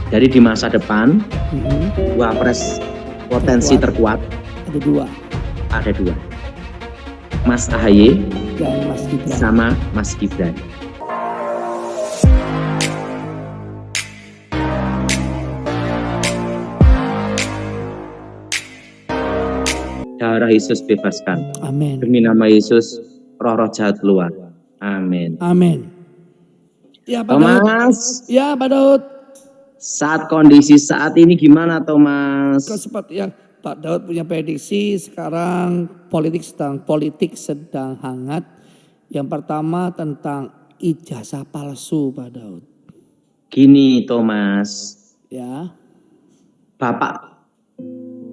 Jadi di masa depan, wapres potensi terkuat Ada dua. Mas AHY Dan Mas Gibran. sama Mas Gibran. Darah Yesus bebaskan. Amin. Demi nama Yesus, roh-roh jahat keluar. Amin. Amin. Ya Pak Daud. Thomas, Ya Pak Daud. saat kondisi saat ini gimana Thomas? Seperti yang Pak Daud punya prediksi sekarang politik sedang hangat. Yang pertama tentang ijazah palsu Pak Daud. Gini Thomas, Ya. Bapak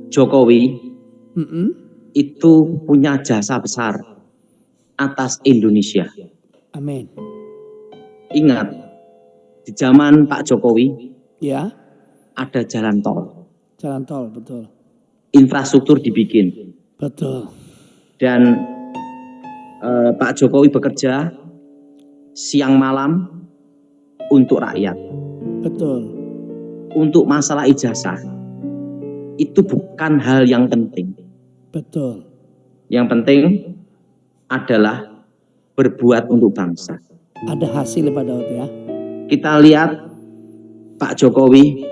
Jokowi itu punya jasa besar atas Indonesia. Amin. Ingat, di zaman Pak Jokowi Ya. ada jalan tol. Jalan tol, betul. Infrastruktur dibikin. Betul. Dan Pak Jokowi bekerja siang malam untuk rakyat. Betul. Untuk masalah ijazah, itu bukan hal yang penting. Betul. Yang penting adalah berbuat untuk bangsa. Ada hasil Pak Daud ya. Kita lihat Pak Jokowi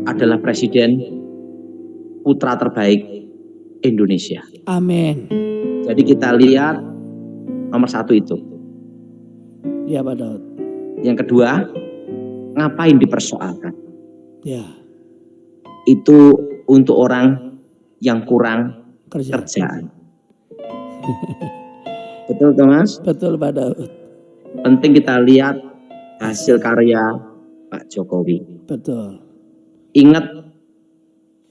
adalah presiden putra terbaik Indonesia. Amin. Jadi kita lihat nomor satu itu. Ya Pak Daud. Yang kedua, ngapain dipersoalkan? Ya. Itu untuk orang yang kurang kerjaan. Betul Thomas? Betul Pak Daud. Penting kita lihat hasil karya Pak Jokowi. Betul. Ingat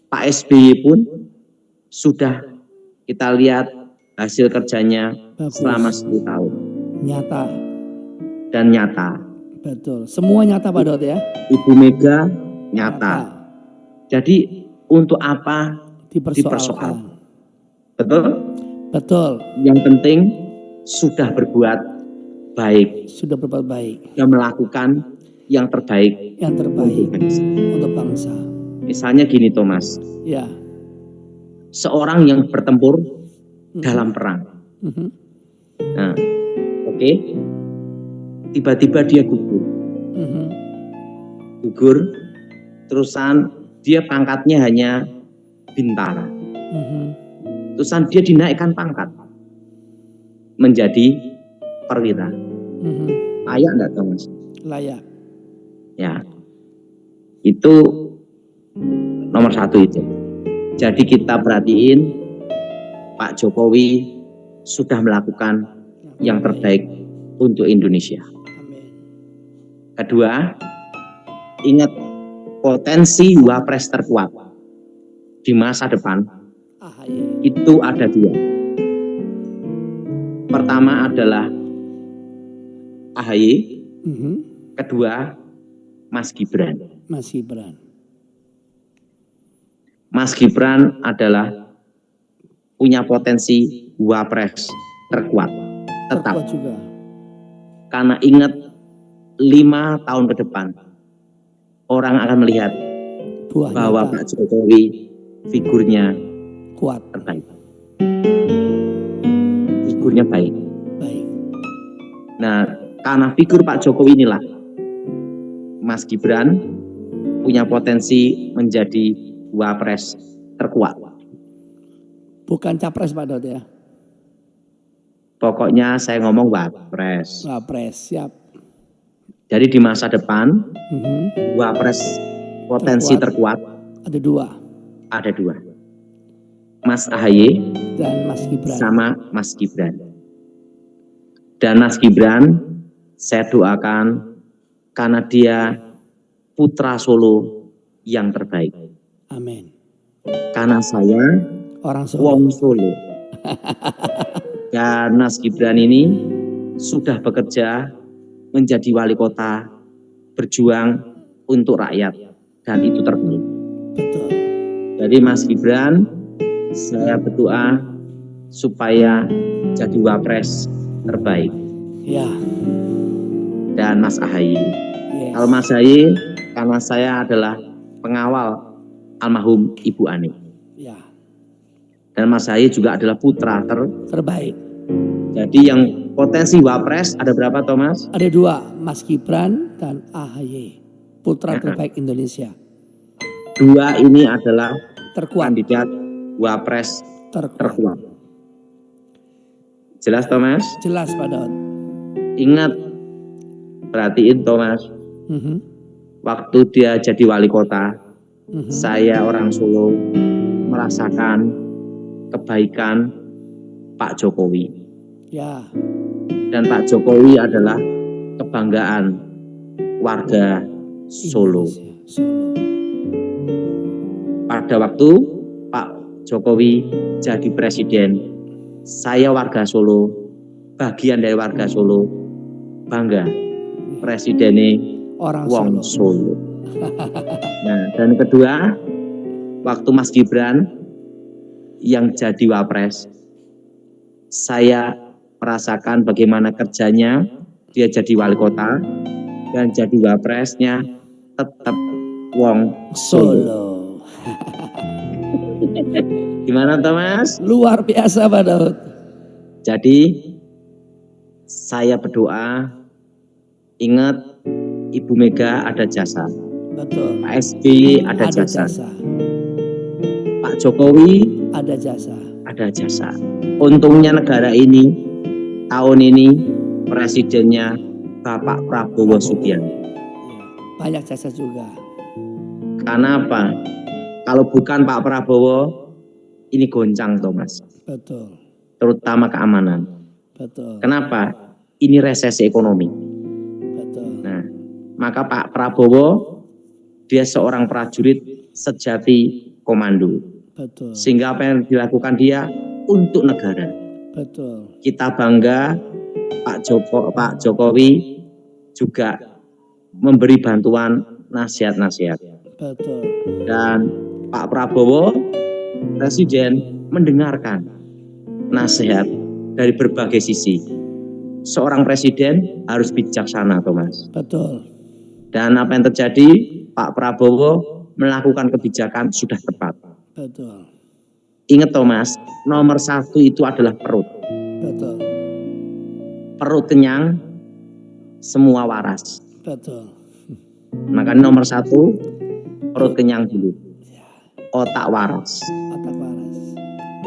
Pak SBY pun sudah kita lihat hasil kerjanya selama 10 tahun. Nyata. Dan nyata. Betul. Semua nyata Pak Daud ya. Ibu Mega nyata. Jadi untuk apa dipersoalkan? Betul? Betul. Yang penting sudah berbuat baik. Sudah berbuat baik. Dan melakukan yang terbaik. Yang terbaik untuk bangsa. Misalnya gini Thomas. Ya. Seorang yang bertempur dalam perang. Nah, oke. Tiba-tiba dia gugur. Gugur. Terusan dia pangkatnya hanya bintara. Terusan dia dinaikkan pangkat menjadi perwira. Layak enggak Thomas? Layak. Ya. Itu nomor satu itu. Jadi kita perhatiin Pak Jokowi sudah melakukan yang terbaik untuk Indonesia. Kedua, ingat potensi wapres terkuat di masa depan itu ada dua. Pertama adalah AHY, kedua Mas Gibran. Mas Gibran. Mas Gibran adalah punya potensi wapres terkuat, tetap. Terkuat juga. Karena ingat 5 tahun ke depan orang akan melihat bahwa Pak Jokowi figurnya kuat, terbaik. Figurnya baik. Nah, karena figur Pak Jokowi inilah Mas Gibran punya potensi menjadi wapres terkuat. Bukan capres Pak Daud ya. Pokoknya saya ngomong wapres. Wapres, siap. Jadi di masa depan wapres potensi terkuat ada dua. Ada dua. Mas AHY dan Mas Gibran. Sama Mas Gibran. Dan Mas Gibran saya doakan karena dia putra Solo yang terbaik. Amin. Karena saya orang Solo. Wong Solo. Dan Mas Gibran ini sudah bekerja menjadi wali kota, berjuang untuk rakyat, dan itu terbaik. Betul. Jadi Mas Gibran, saya berdoa supaya jadi wapres terbaik. Ya. Dan Mas AHY. Yes. Kalau Mas AHY karena saya adalah pengawal almarhum Ibu Ani. Ya, Dan Mas Ahaye juga adalah putra terbaik. Jadi yang potensi wapres ada berapa, Thomas? Ada 2, Mas Gibran dan AHY, putra terbaik Indonesia. 2 ini adalah Terkuat. kandidat wapres Terkuat. terkuat. Jelas, Thomas? Jelas, Pak Daud. Ingat, perhatiin, Thomas. Mhm. Waktu dia jadi wali kota, Mhm. saya orang Solo merasakan kebaikan Pak Jokowi. Ya, Dan Pak Jokowi adalah kebanggaan warga Solo. Indonesia, Solo. Pada waktu Pak Jokowi jadi presiden, saya warga Solo, bagian dari warga Solo, bangga presidennya Orang wong Solo. Solo. Nah, dan kedua, waktu Mas Gibran yang jadi wapres, saya merasakan bagaimana kerjanya, dia jadi wali kota dan jadi wapresnya tetap wong Solo. Solo. Gimana, Thomas? Luar biasa, Pak Daud. Jadi saya berdoa, ingat Ibu Mega ada jasa, Betul. Pak SBY ada Ada jasa, jasa. Pak Jokowi Ada jasa. ada jasa. Untungnya negara ini tahun ini presidennya Bapak Prabowo Subianto. Banyak jasa juga. Karena apa? Kalau bukan Pak Prabowo, ini goncang, Thomas. Betul. Terutama keamanan. Betul. Kenapa? Ini resesi ekonomi. Betul. Nah, maka Pak Prabowo, dia seorang prajurit sejati komando. Betul. Sehingga apa yang dilakukan dia untuk negara. Betul. Kita bangga Pak Jokowi juga memberi bantuan nasihat-nasihat. Betul. Dan Pak Prabowo, presiden, mendengarkan nasihat dari berbagai sisi. Seorang presiden harus bijaksana, Thomas. Betul. Dan apa yang terjadi, Pak Prabowo melakukan kebijakan sudah tepat. Betul. Ingat, Thomas, nomor 1 itu adalah perut. Betul. Perut kenyang, semua waras. Betul. Makanya nomor 1, perut kenyang dulu. Otak waras. Otak waras.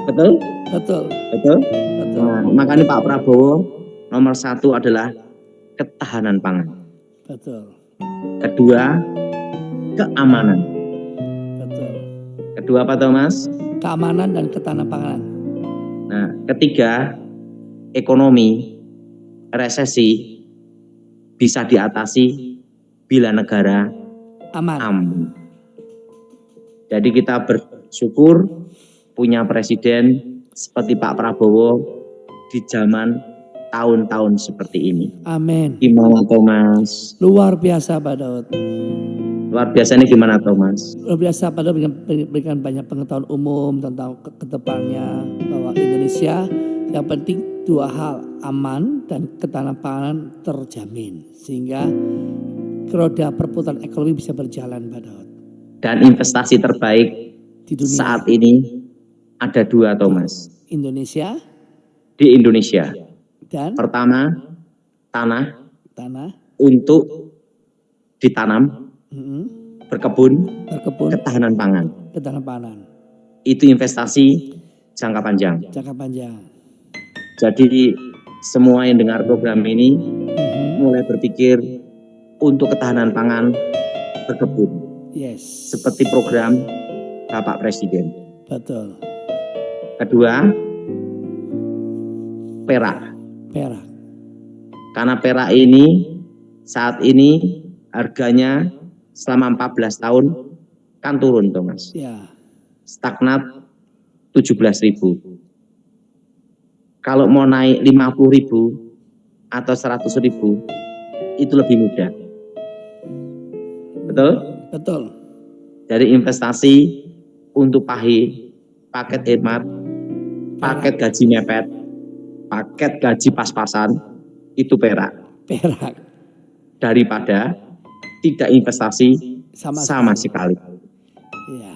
Betul? Betul. Betul? Betul. Nah, makanya Pak Prabowo nomor 1 adalah ketahanan pangan. Betul. Kedua, keamanan. Betul. Kedua apa, Thomas? Keamanan dan ketahanan pangan. Nah, ketiga, ekonomi, resesi bisa diatasi bila negara Aman. aman. Jadi kita bersyukur punya presiden seperti Pak Prabowo di zaman tahun-tahun seperti ini. Amin. Gimana, Thomas? Luar biasa, Pak Daud. Luar biasa ini gimana, Thomas? Luar biasa, Pak Daud berikan banyak pengetahuan umum tentang kedepannya bahwa Indonesia yang penting 2 hal, aman dan ketahanan pangan terjamin. Sehingga roda perputaran ekonomi bisa berjalan, Pak Daud. Dan investasi terbaik Di dunia. saat ini ada 2, Thomas. Indonesia Di Indonesia. dan Pertama, tanah tanah, untuk ditanam, berkebun, berkebun, ketahanan pangan. ketahanan pangan, Itu investasi jangka panjang. jangka panjang. Jadi semua yang dengar program ini mulai berpikir untuk ketahanan pangan, berkebun. Yes. Seperti program Bapak Presiden. Betul. Kedua, perak. Perak. Karena perak ini saat ini harganya selama 14 tahun kan turun, Thomas. Ya. Stagnat 17.000. Kalau mau naik 50.000 atau 100.000 itu lebih mudah. Betul? Betul. Dari investasi untuk paket hemat, paket gaji mepet, paket gaji pas-pasan, itu perak. Perak. Daripada tidak investasi sama sekali. Ya.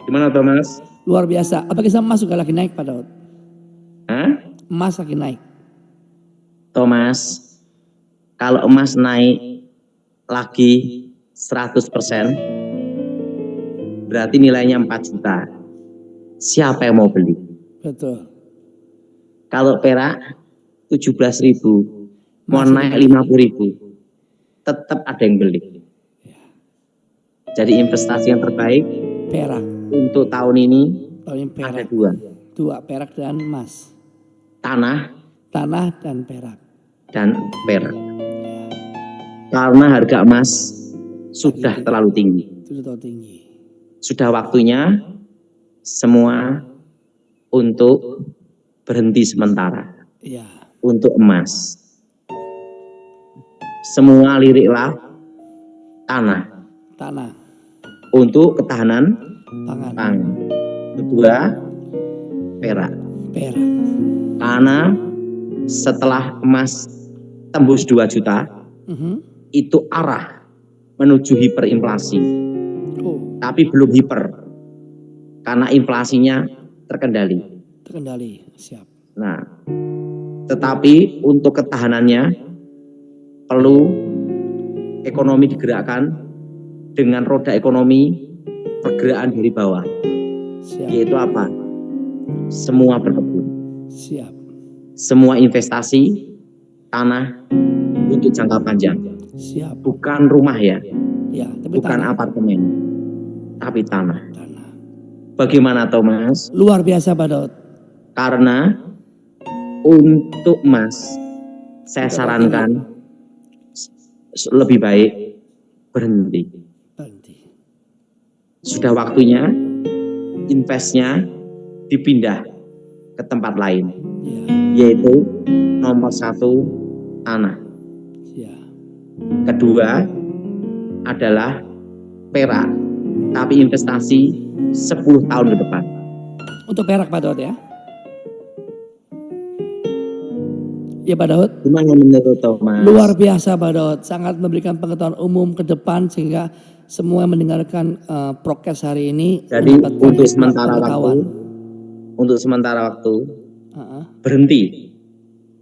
Gimana Thomas? Luar biasa. Apakah emas juga lagi naik Pak Daud? Hah? Emas lagi naik. Thomas, kalau emas naik lagi 100%, berarti nilainya 4 juta. Siapa yang mau beli? Betul. Kalau perak 17.000, mau Masih naik dibeli. 50.000, tetap ada yang beli. Jadi investasi yang terbaik Perak. untuk tahun ini Tahun ini ada perak. dua, Dua, perak dan emas. tanah Tanah dan perak. dan perak. Karena harga emas sudah Lagi terlalu tinggi. Sudah terlalu tinggi. Sudah waktunya semua untuk berhenti sementara Iya. untuk emas. Semua liriklah tanah Tanah, untuk ketahanan pangan, pangan. Kedua, perak. perak. Karena setelah emas tembus 2 juta, itu arah menuju hiperinflasi. Oh, Tapi belum hiper. Karena inflasinya terkendali. terkendali, siap. Nah, tetapi untuk ketahanannya perlu ekonomi digerakkan dengan roda ekonomi pergerakan dari bawah. Siap, Yaitu apa? Semua berkebun, siap, semua investasi tanah untuk jangka panjang. siap. Bukan rumah ya, Ya, tapi bukan tanah. apartemen, tapi tanah. Tanah. Bagaimana Thomas? Luar biasa Pak Daud. Karena untuk emas saya sarankan lebih baik berhenti. Berhenti. Sudah waktunya investnya dipindah ke tempat lain, Ya, yaitu nomor 1 tanah. ya. Kedua adalah perak, tapi investasi 10 tahun ke depan. Untuk perak Pak Daud ya. Ya Pak Daud. Gimana menurut Thomas? Luar biasa Pak Daud. Sangat memberikan pengetahuan umum ke depan sehingga semua yang mendengarkan prokes hari ini Jadi mendapatkan untuk hikmat sementara pengetahuan. waktu berhenti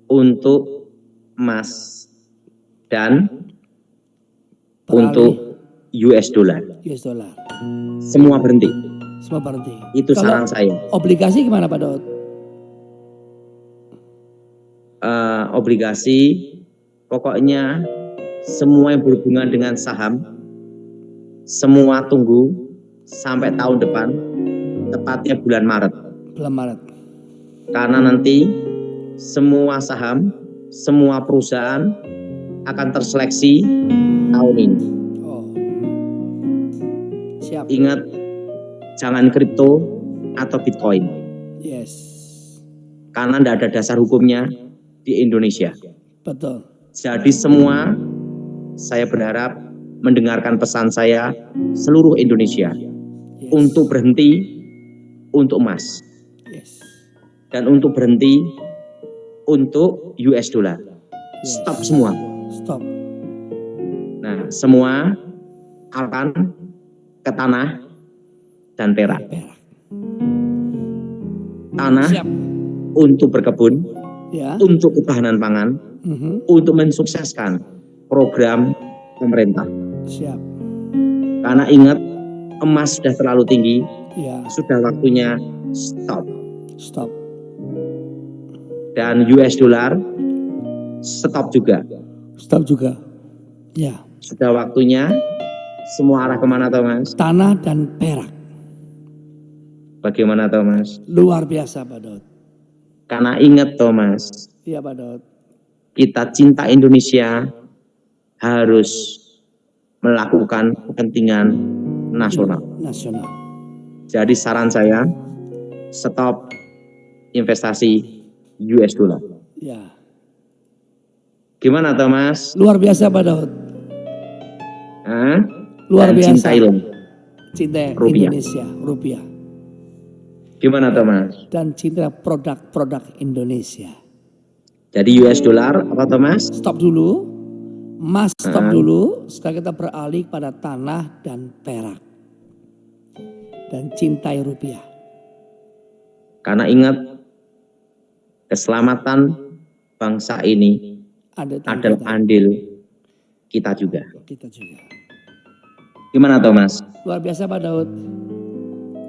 untuk emas dan Beralih untuk US dollar. US dollar. Semua berhenti. Semua berhenti. Itu Kalau saran saya. obligasi gimana Pak Daud? Obligasi, pokoknya semua yang berhubungan dengan saham, semua tunggu sampai tahun depan, tepatnya bulan Maret. Bulan Maret. Karena nanti semua saham, semua perusahaan akan terseleksi tahun ini. Oh. Siap. Ingat, jangan kripto atau Bitcoin. Yes. Karena tidak ada dasar hukumnya di Indonesia. Betul. Jadi semua, saya berharap mendengarkan pesan saya seluruh Indonesia Yes. untuk berhenti untuk emas Yes. dan untuk berhenti untuk US dollar. Yes. Stop semua. Stop. Nah, semua akan ke tanah dan perak. Perak. Tanah Siap. untuk berkebun, Ya. untuk ketahanan pangan, untuk mensukseskan program pemerintah. Siap. Karena ingat, emas sudah terlalu tinggi, Ya. sudah waktunya stop. Stop. Dan US dollar stop juga. Stop juga. Ya. Sudah waktunya semua arah kemana Thomas? Tanah dan perak. Bagaimana Thomas? Luar biasa Pak Daud. Karena ingat Thomas, Iya Pak Daud. kita cinta Indonesia harus melakukan kepentingan nasional. Nasional. Jadi saran saya, stop investasi US dollar. Ya. Gimana Thomas? Luar biasa Pak Daud. Hah? Luar Dan biasa. cintai loh. Cinta Rupiah. Indonesia. Rupiah. Gimana Thomas? Dan cinta produk-produk Indonesia. Jadi US dollar apa Thomas? Stop dulu. Emas stop dulu, sekarang kita beralih pada tanah dan perak. Dan cintai rupiah. Karena ingat, keselamatan bangsa ini adalah andil kita juga. Kita juga. Gimana Thomas? Luar biasa Pak Daud.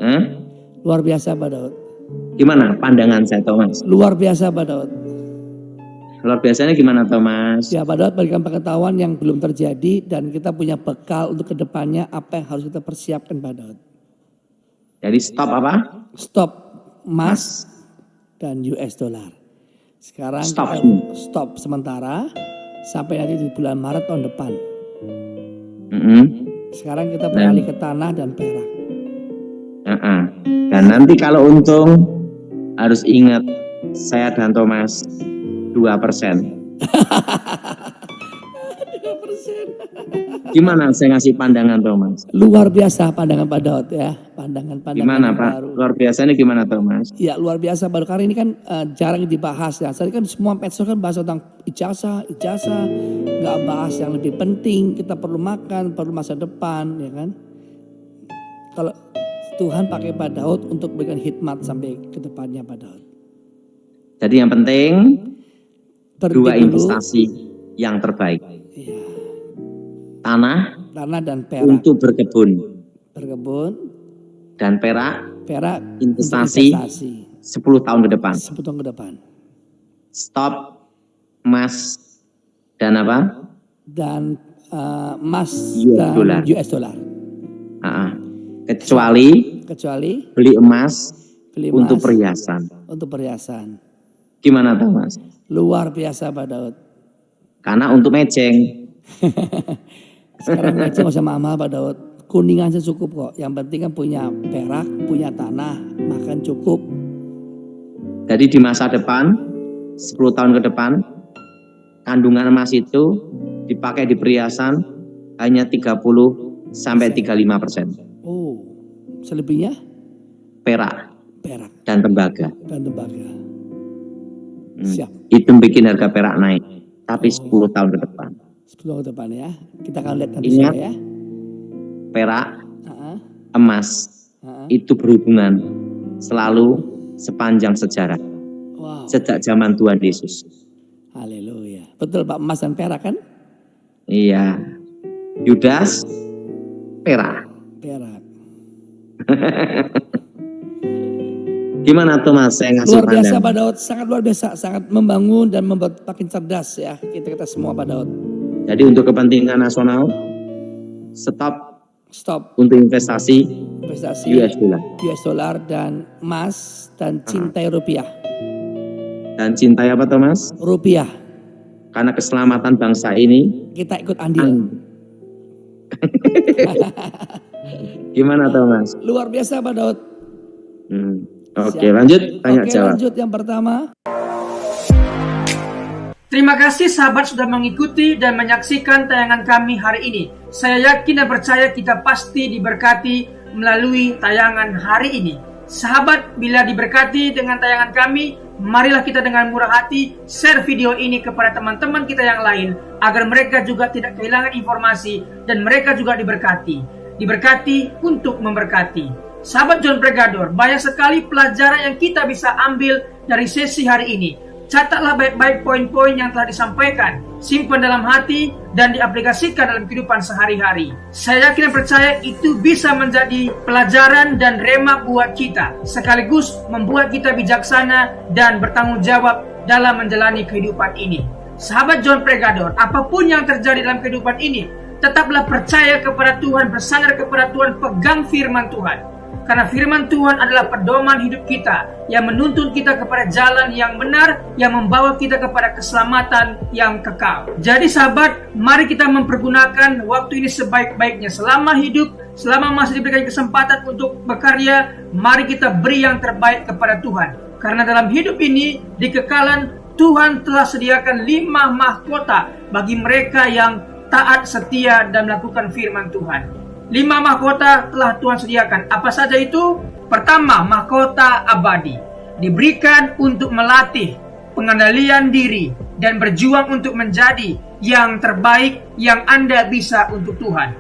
Hah? Luar biasa Pak Daud. Gimana pandangan saya Thomas? Luar biasa Pak Daud. Luar biasanya gimana Thomas? Ya Pak Daud berikan pengetahuan yang belum terjadi dan kita punya bekal untuk kedepannya apa yang harus kita persiapkan Pak Daud. Jadi stop apa? Stop emas dan US dollar. Sekarang Stop. kita stop sementara sampai nanti di bulan Maret tahun depan. Sekarang kita beralih ke tanah dan perak. Dan nanti kalau untung harus ingat saya dan Thomas 2%. 2%. Gimana saya ngasih pandangan Thomas? Luar biasa pandangan Pak Daud ya. Pandangan Gimana Pak? baru. Luar biasa ini gimana Thomas? Ya luar biasa baru karena ini kan jarang dibahas ya. Tadi kan semua medsos kan bahas tentang ijazah, nggak bahas yang lebih penting. Kita perlu makan, perlu masa depan, ya kan? Kalau Tuhan pakai Pak Daud untuk berikan hikmat sampai ke depannya Pak Daud. Jadi yang penting dua investasi yang terbaik. Ya. Tanah dan perak. untuk berkebun. Dan perak investasi 10 tahun ke depan. 10 tahun ke depan. Stop emas dan apa? Dan emas US dan US dollar. Kecuali beli emas untuk perhiasan. Untuk perhiasan. Gimana Thomas? Luar biasa Pak Daud. Karena untuk meceng. Sekarang meceng nggak usah mahal Pak Daud. Kuningan aja cukup kok. Yang penting kan punya perak, punya tanah, makan cukup. Jadi di masa depan, 10 tahun ke depan, kandungan emas itu dipakai di perhiasan hanya 30-35%. Oh, selebihnya? Perak dan tembaga. Siap. Itu bikin harga perak naik. Tapi 10 tahun ke depan. 10 tahun ke depan ya. Kita akan lihat nanti Ingat, ya. perak, emas, itu berhubungan selalu sepanjang sejarah. Wow. Sejak zaman Tuhan Yesus. Haleluya. Betul Pak, emas dan perak kan? Iya. Yudas, perak. Gimana Thomas saya ngasih luar biasa pandang? Pak Daud, sangat luar biasa, sangat membangun dan membuat makin cerdas ya kita semua Pak Daud. Jadi untuk kepentingan nasional, stop untuk investasi US dollar dan emas dan cintai rupiah. Dan cintai apa Thomas? Rupiah. Karena keselamatan bangsa ini kita ikut andil. Gimana Thomas? Luar biasa Pak Daud. Oke, lanjut tanya jawab. Lanjut yang pertama. Terima kasih sahabat sudah mengikuti dan menyaksikan tayangan kami hari ini. Saya yakin dan percaya kita pasti diberkati melalui tayangan hari ini. Sahabat, bila diberkati dengan tayangan kami, marilah kita dengan murah hati share video ini kepada teman-teman kita yang lain agar mereka juga tidak kehilangan informasi dan mereka juga diberkati. Diberkati untuk memberkati. Sahabat John Pregador, banyak sekali pelajaran yang kita bisa ambil dari sesi hari ini. Catatlah baik-baik poin-poin yang telah disampaikan, simpan dalam hati, dan diaplikasikan dalam kehidupan sehari-hari. Saya yakin dan percaya itu bisa menjadi pelajaran dan rema buat kita, sekaligus membuat kita bijaksana dan bertanggung jawab dalam menjalani kehidupan ini. Sahabat John Pregador, apapun yang terjadi dalam kehidupan ini, tetaplah percaya kepada Tuhan, bersandar kepada Tuhan, pegang firman Tuhan. Karena firman Tuhan adalah pedoman hidup kita yang menuntun kita kepada jalan yang benar, yang membawa kita kepada keselamatan yang kekal. Jadi sahabat, mari kita mempergunakan waktu ini sebaik-baiknya. Selama hidup, selama masih diberikan kesempatan untuk berkarya, mari kita beri yang terbaik kepada Tuhan. Karena dalam hidup ini, di kekalan, Tuhan telah sediakan 5 mahkota bagi mereka yang taat, setia, dan melakukan firman Tuhan. 5 mahkota telah Tuhan sediakan. Apa saja itu? Pertama, mahkota abadi. Diberikan untuk melatih pengendalian diri dan berjuang untuk menjadi yang terbaik yang Anda bisa untuk Tuhan.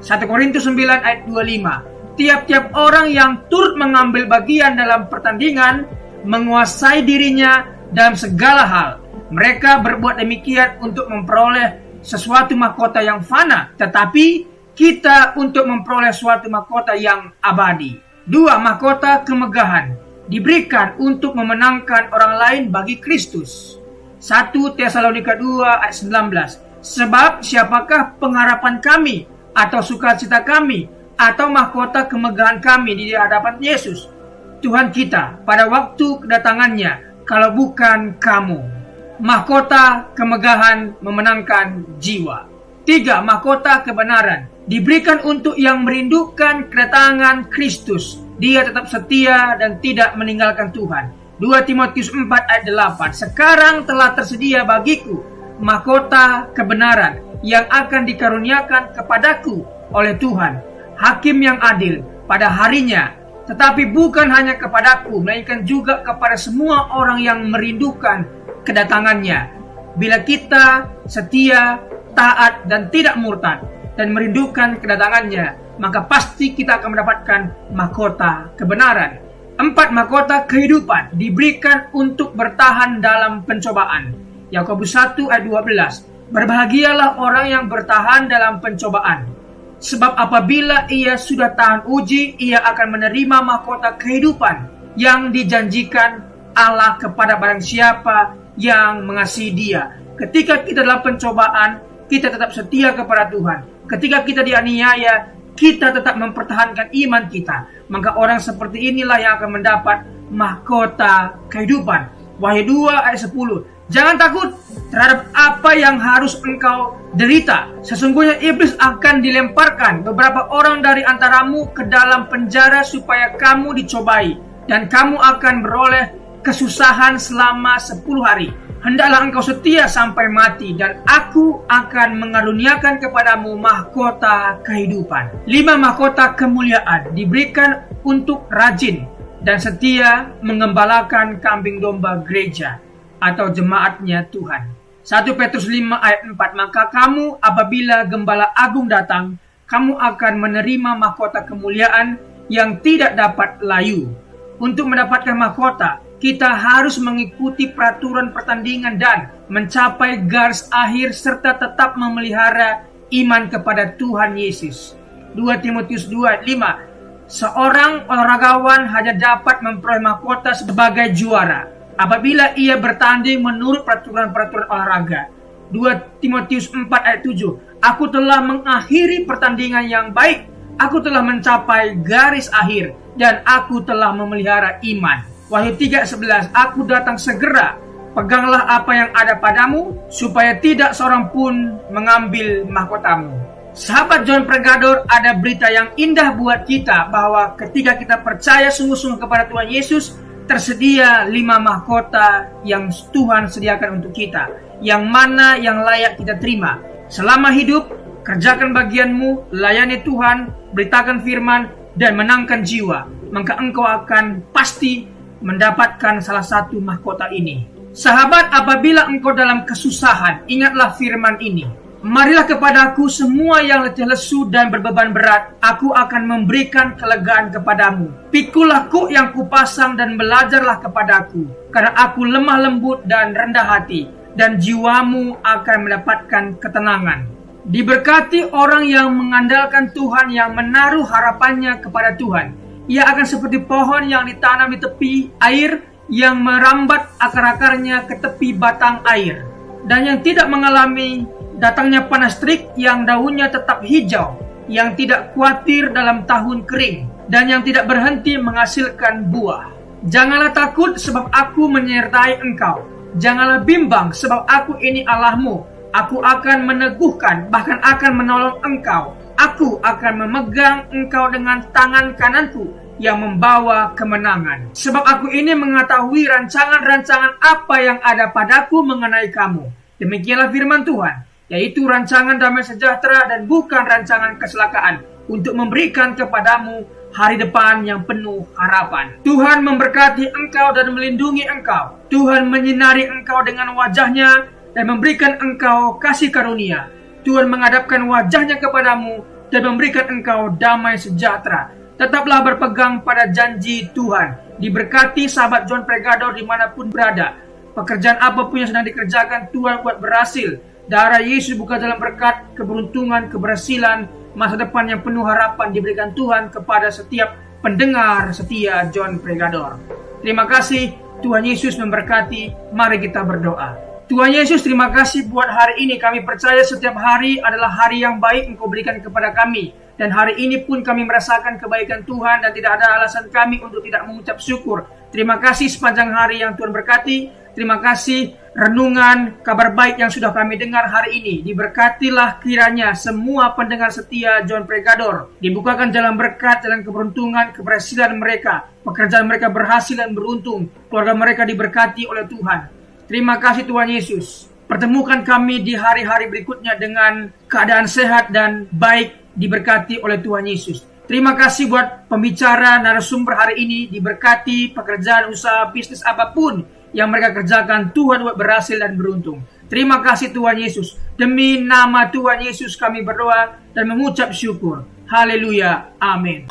1 Korintus 9 ayat 25. Tiap-tiap orang yang turut mengambil bagian dalam pertandingan menguasai dirinya dalam segala hal. Mereka berbuat demikian untuk memperoleh sesuatu mahkota yang fana, tetapi kita untuk memperoleh suatu mahkota yang abadi. 2. Mahkota kemegahan diberikan untuk memenangkan orang lain bagi Kristus. 1 Tesalonika 2 ayat 19. Sebab siapakah pengharapan kami atau sukacita kami atau mahkota kemegahan kami di hadapan Yesus Tuhan kita pada waktu kedatangannya, kalau bukan kamu. Mahkota kemegahan memenangkan jiwa. 3. Mahkota kebenaran diberikan untuk yang merindukan kedatangan Kristus. Dia tetap setia dan tidak meninggalkan Tuhan. 2 Timotius 4 ayat 8. Sekarang telah tersedia bagiku mahkota kebenaran yang akan dikaruniakan kepadaku oleh Tuhan, Hakim yang adil pada harinya, tetapi bukan hanya kepadaku, melainkan juga kepada semua orang yang merindukan kedatangannya. Bila kita setia, taat, dan tidak murtad, dan merindukan kedatangannya, maka pasti kita akan mendapatkan mahkota kebenaran. 4. Mahkota kehidupan diberikan untuk bertahan dalam pencobaan. Yakobus 1 ayat 12. Berbahagialah orang yang bertahan dalam pencobaan, sebab apabila ia sudah tahan uji, ia akan menerima mahkota kehidupan yang dijanjikan Allah kepada barang siapa yang mengasihi Dia. Ketika kita dalam pencobaan, kita tetap setia kepada Tuhan. Ketika kita dianiaya, kita tetap mempertahankan iman kita. Maka orang seperti inilah yang akan mendapat mahkota kehidupan. Wahyu 2 ayat 10. Jangan takut terhadap apa yang harus engkau derita. Sesungguhnya iblis akan dilemparkan beberapa orang dari antaramu ke dalam penjara supaya kamu dicobai, dan kamu akan beroleh kesusahan selama 10 hari. Hendaklah engkau setia sampai mati, dan aku akan mengaruniakan kepadamu mahkota kehidupan. 5. Mahkota kemuliaan diberikan untuk rajin dan setia mengembalakan kambing domba gereja atau jemaatnya Tuhan. 1 Petrus 5 ayat 4. Maka kamu apabila gembala agung datang, kamu akan menerima mahkota kemuliaan yang tidak dapat layu. Untuk mendapatkan mahkota, kita harus mengikuti peraturan pertandingan dan mencapai garis akhir serta tetap memelihara iman kepada Tuhan Yesus. 2 Timotius 2 ayat 5. Seorang olahragawan hanya dapat memperoleh mahkota sebagai juara apabila ia bertanding menurut peraturan-peraturan olahraga. 2 Timotius 4 ayat 7. Aku telah mengakhiri pertandingan yang baik, aku telah mencapai garis akhir, dan aku telah memelihara iman. Wahyu 3:11. Aku datang segera, peganglah apa yang ada padamu, supaya tidak seorang pun mengambil mahkotamu. Sahabat John Pregador, ada berita yang indah buat kita, bahwa ketika kita percaya sungguh-sungguh kepada Tuhan Yesus, tersedia 5 mahkota yang Tuhan sediakan untuk kita, yang mana yang layak kita terima. Selama hidup, kerjakan bagianmu, layani Tuhan, beritakan firman, dan menangkan jiwa, maka engkau akan pasti mendapatkan salah satu mahkota ini. Sahabat, apabila engkau dalam kesusahan, ingatlah firman ini. Marilah kepadaku semua yang letih lesu dan berbeban berat, aku akan memberikan kelegaan kepadamu. Pikulah kuk yang kupasang dan belajarlah kepadaku, karena aku lemah lembut dan rendah hati, dan jiwamu akan mendapatkan ketenangan. Diberkati orang yang mengandalkan Tuhan, yang menaruh harapannya kepada Tuhan. Ia akan seperti pohon yang ditanam di tepi air, yang merambat akar-akarnya ke tepi batang air, dan yang tidak mengalami datangnya panas terik, yang daunnya tetap hijau, yang tidak khawatir dalam tahun kering, dan yang tidak berhenti menghasilkan buah. Janganlah takut, sebab aku menyertai engkau. Janganlah bimbang, sebab aku ini Allahmu. Aku akan meneguhkan, bahkan akan menolong engkau. Aku akan memegang engkau dengan tangan kananku yang membawa kemenangan. Sebab aku ini mengetahui rancangan-rancangan apa yang ada padaku mengenai kamu. Demikianlah firman Tuhan, yaitu rancangan damai sejahtera dan bukan rancangan kecelakaan, untuk memberikan kepadamu hari depan yang penuh harapan. Tuhan memberkati engkau dan melindungi engkau. Tuhan menyinari engkau dengan wajah-Nya dan memberikan engkau kasih karunia. Tuhan menghadapkan wajahnya kepadamu dan memberikan engkau damai sejahtera. Tetaplah berpegang pada janji Tuhan. Diberkati sahabat John Pregador dimanapun berada. Pekerjaan apapun yang sedang dikerjakan, Tuhan buat berhasil. Darah Yesus buka dalam berkat, keberuntungan, keberhasilan, masa depan yang penuh harapan diberikan Tuhan kepada setiap pendengar setia John Pregador. Terima kasih, Tuhan Yesus memberkati. Mari kita berdoa. Tuhan Yesus, terima kasih buat hari ini. Kami percaya setiap hari adalah hari yang baik Engkau berikan kepada kami. Dan hari ini pun kami merasakan kebaikan Tuhan dan tidak ada alasan kami untuk tidak mengucap syukur. Terima kasih sepanjang hari yang Tuhan berkati. Terima kasih renungan kabar baik yang sudah kami dengar hari ini. Diberkatilah kiranya semua pendengar setia John Pregador. Dibukakan jalan berkat, jalan keberuntungan, keberhasilan mereka. Pekerjaan mereka berhasil dan beruntung. Keluarga mereka diberkati oleh Tuhan. Terima kasih Tuhan Yesus. Pertemukan kami di hari-hari berikutnya dengan keadaan sehat dan baik diberkati oleh Tuhan Yesus. Terima kasih buat pembicara narasumber hari ini. Diberkati pekerjaan, usaha, bisnis apapun yang mereka kerjakan. Tuhan buat berhasil dan beruntung. Terima kasih Tuhan Yesus. Demi nama Tuhan Yesus kami berdoa dan mengucap syukur. Haleluya. Amin.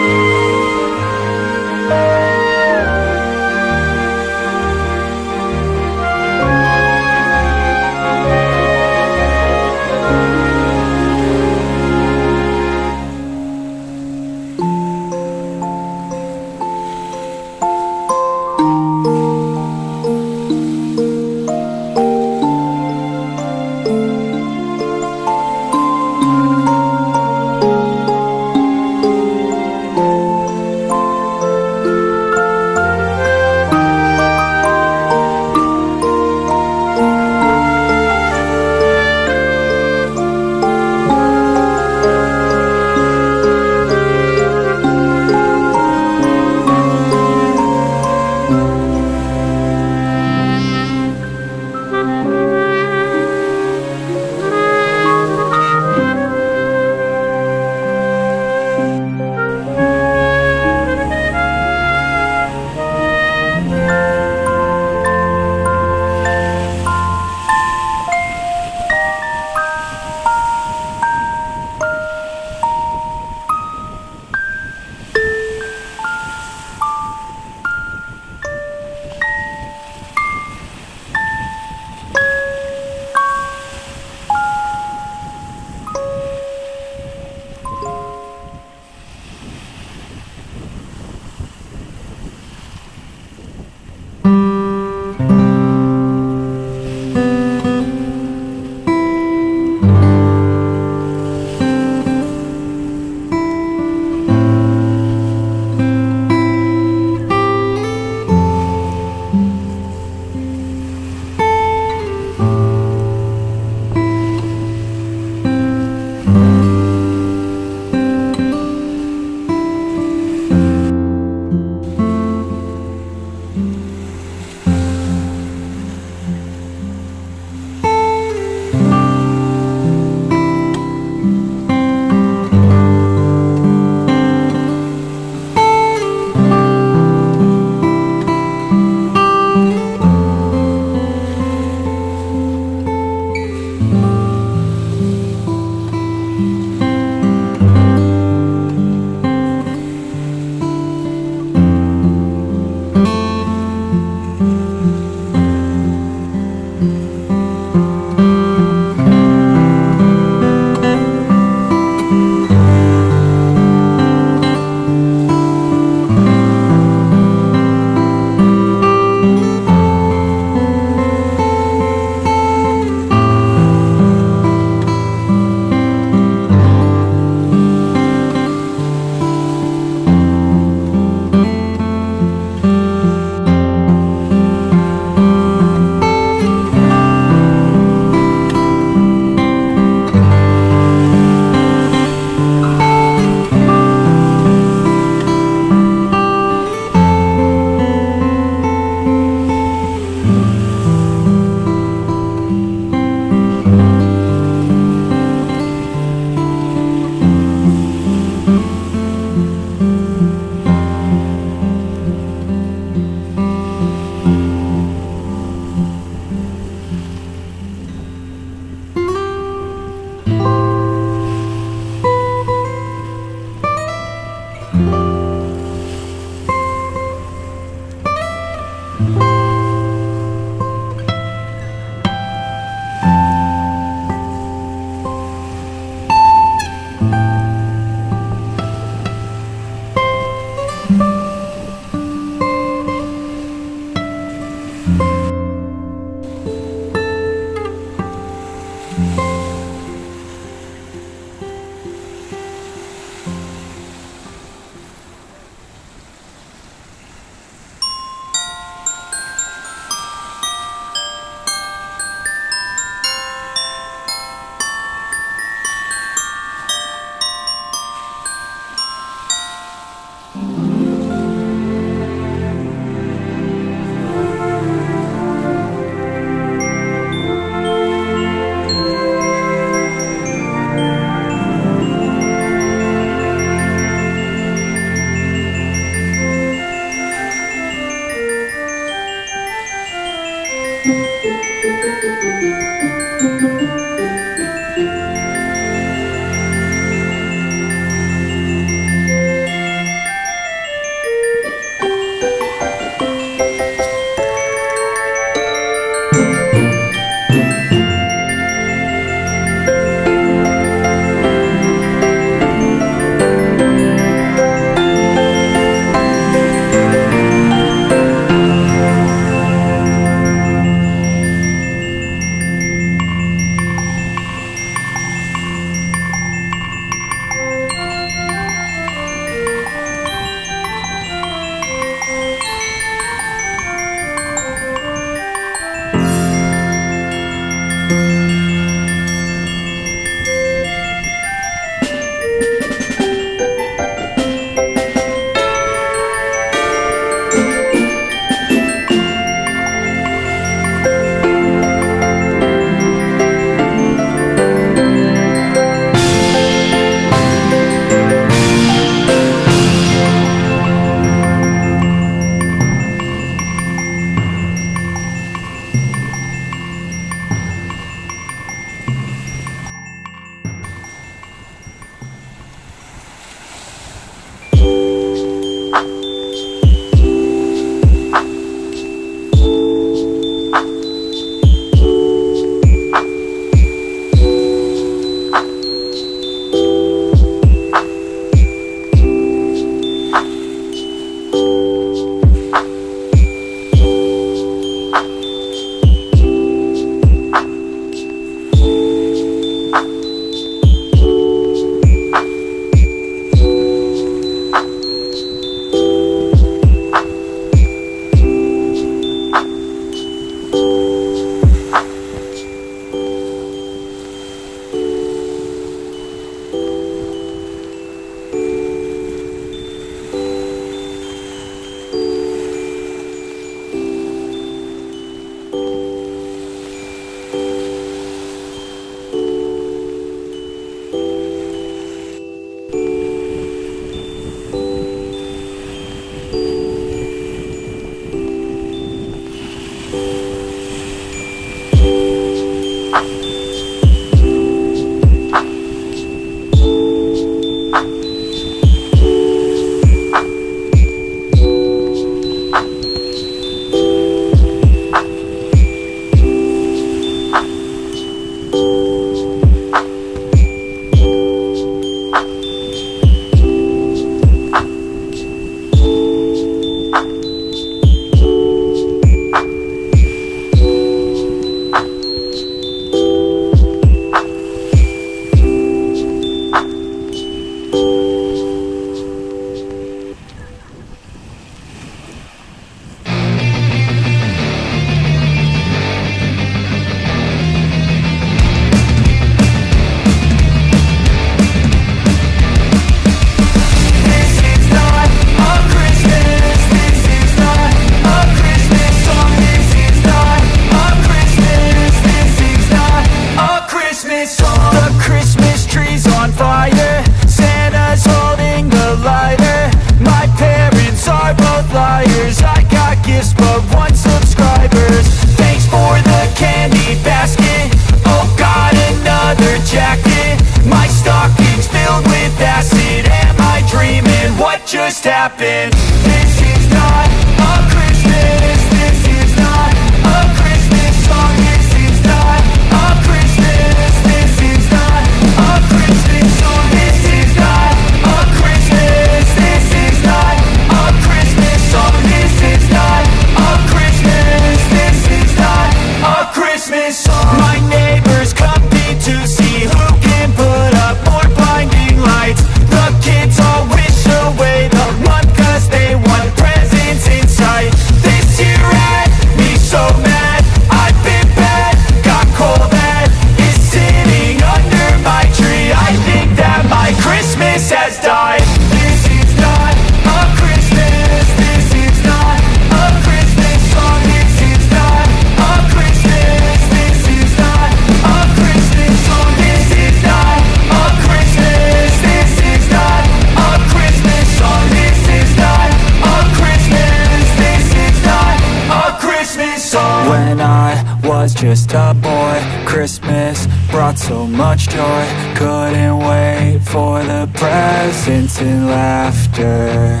what just happened. This is not a Christmas. This is not a Christmas song. This is not a Christmas. This is not a Christmas song. This is not a Christmas. This is not a Christmas song. This is not a Christmas. This is not a Christmas song. My neighbors compete to see who can put up more blinding lights. The kids all wish away the month 'cause they want presents in sight. This year had me so mad, I've been bad, got cold that is sitting under my tree. I think that my Christmas has died. This is not a Christmas. This is not a Christmas song. This is not a Christmas. This is not a Christmas song. This is not a Christmas. This is not a Christmas song. This is not a Christmas. This is not a Christmas song. When I was just a boy, Christmas brought so much joy. Couldn't wait for the presents and laughter.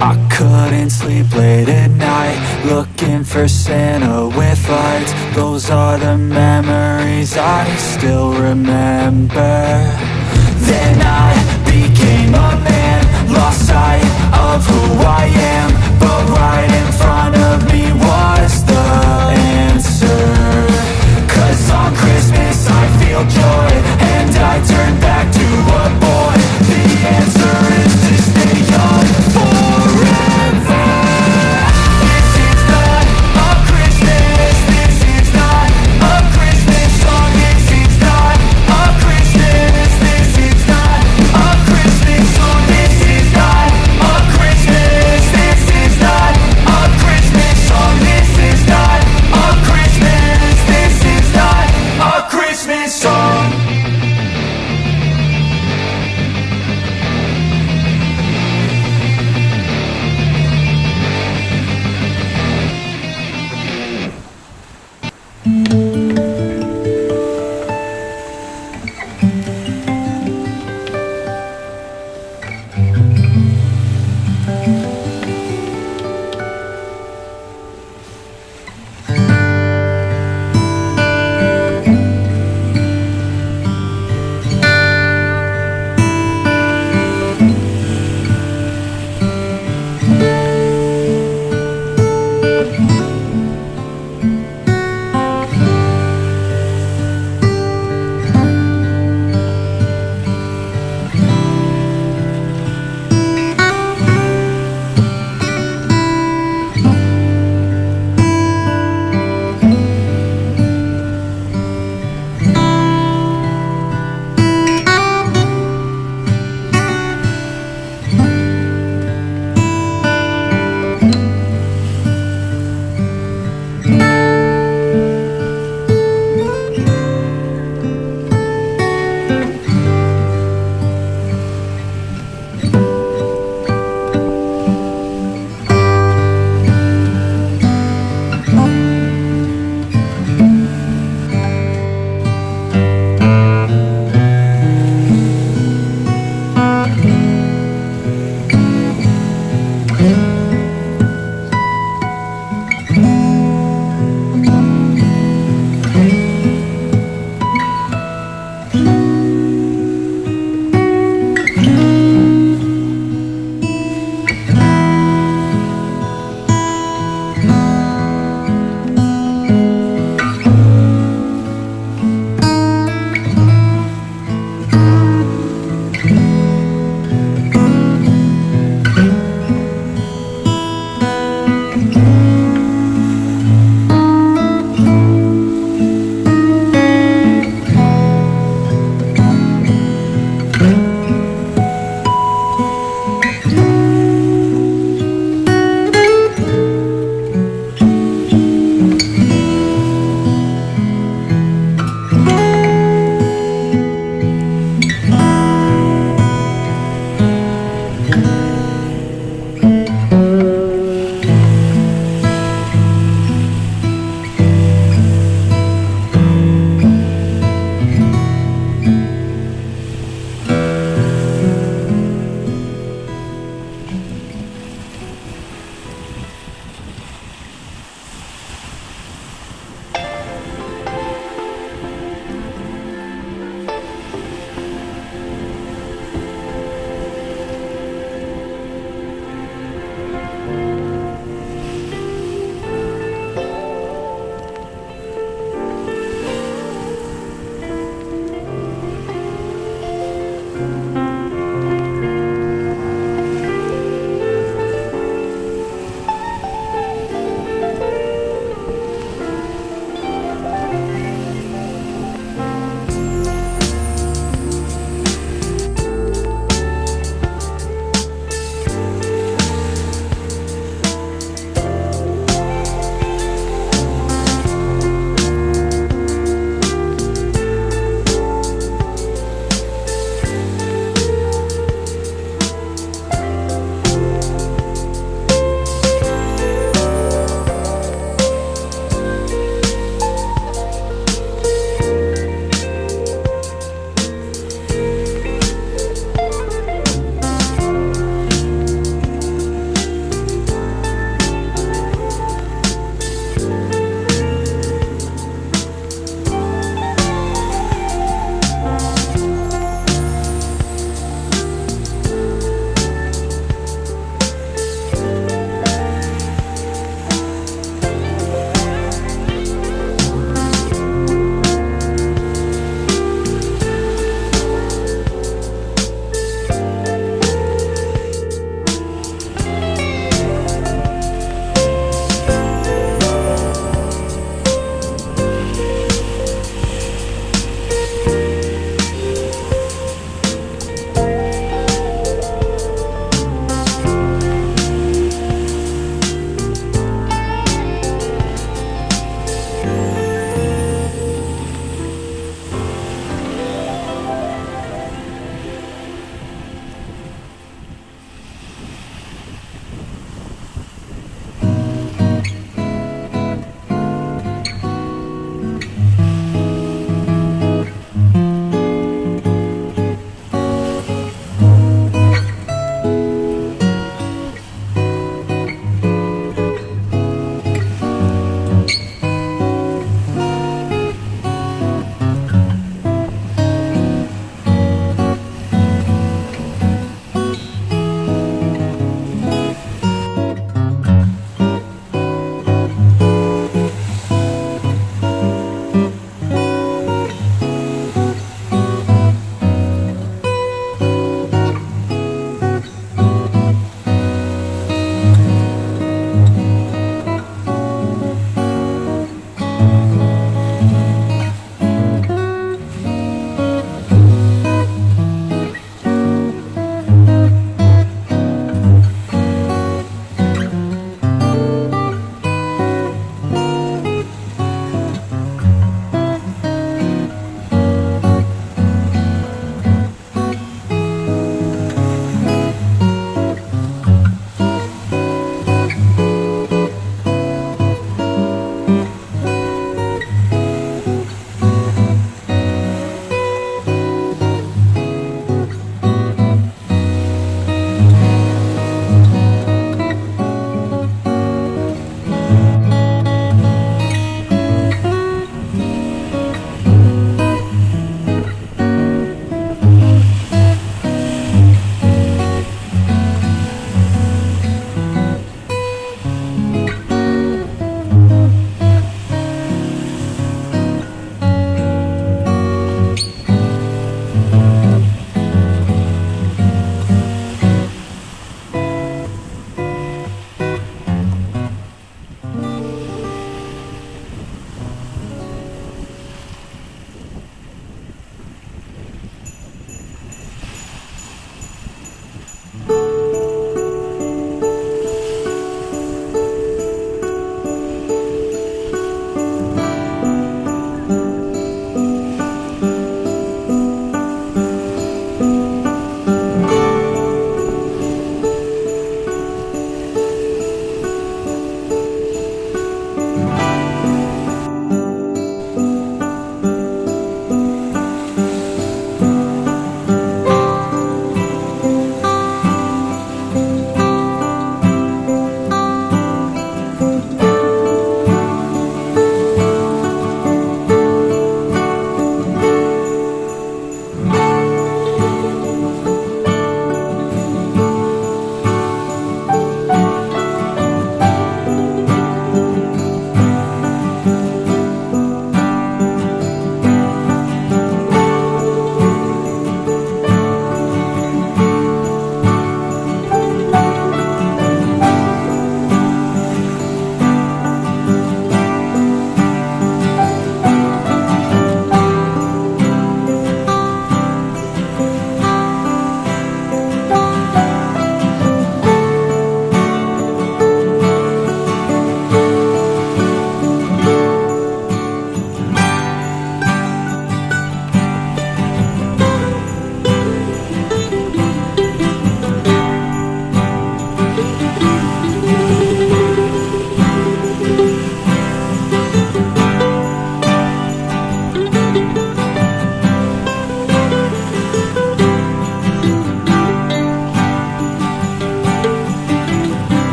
I couldn't sleep late at night, looking for Santa with lights. Those are the memories I still remember. Then I